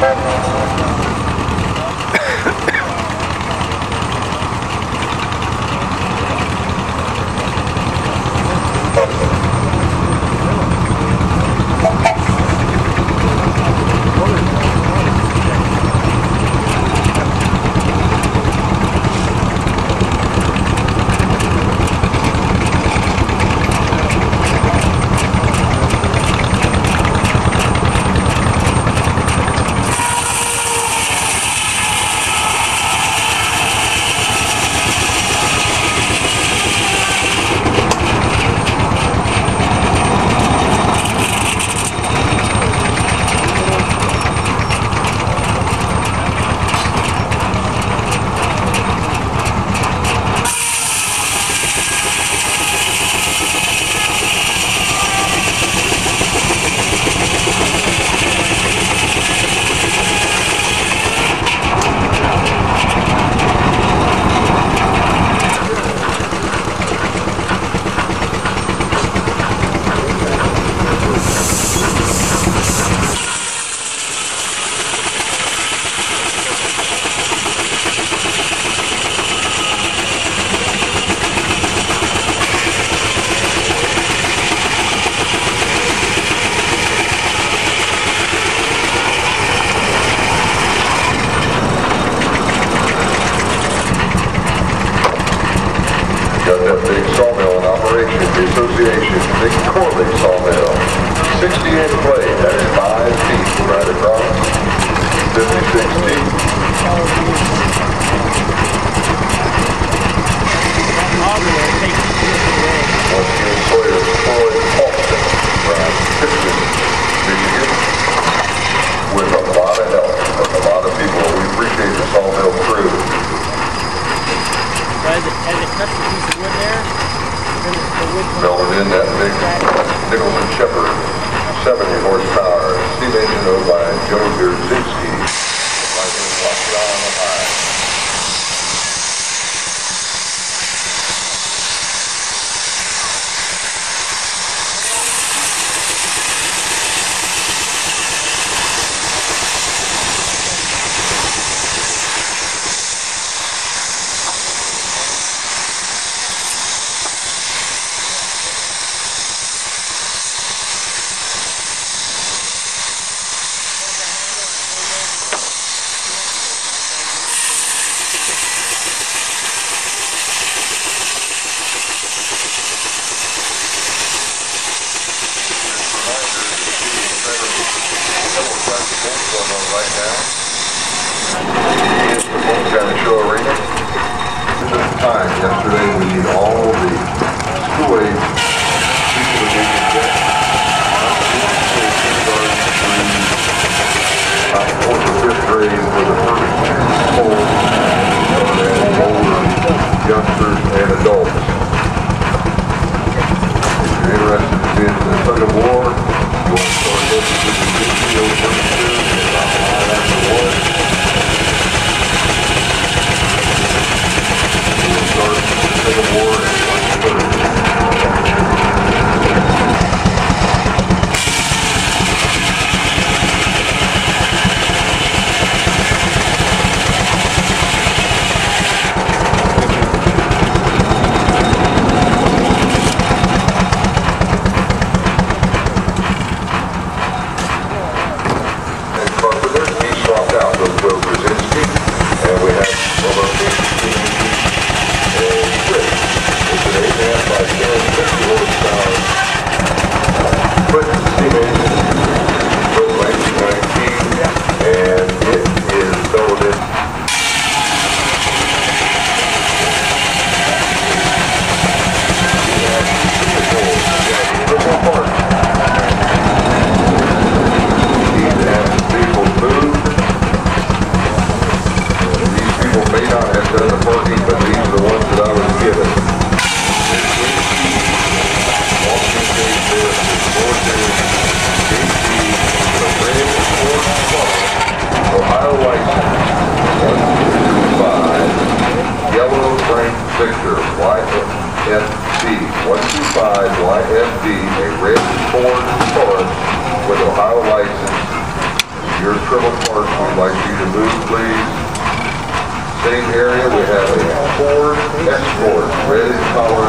The Association, Big Corley Sawmill. 60-inch blade, that is 5 feet right across. 56 feet. Once again, Sawyer Floyd Paulson from Pittston, Michigan, with a lot of help from a lot of people. We appreciate the sawmill crew. As it cuts the piece of wood there, Melted in that big Nicholson Shepherd 70 horsepower steam engine owned by Joe Gierzinski. Like in Waukesha, Ohio. Yesterday we need all the school age people that we can get. About 4th or 5th grade for the first poll, and older youngsters and adults. If you're interested in the tug of war, you want to start looking to the video pretty soon, about 5 after 1. Civil War Victor, YFD, 125 YFD, a red Ford Taurus with Ohio license, your trim parts, we'd like you to move, please. Same area, we have a Ford Escort, red in color,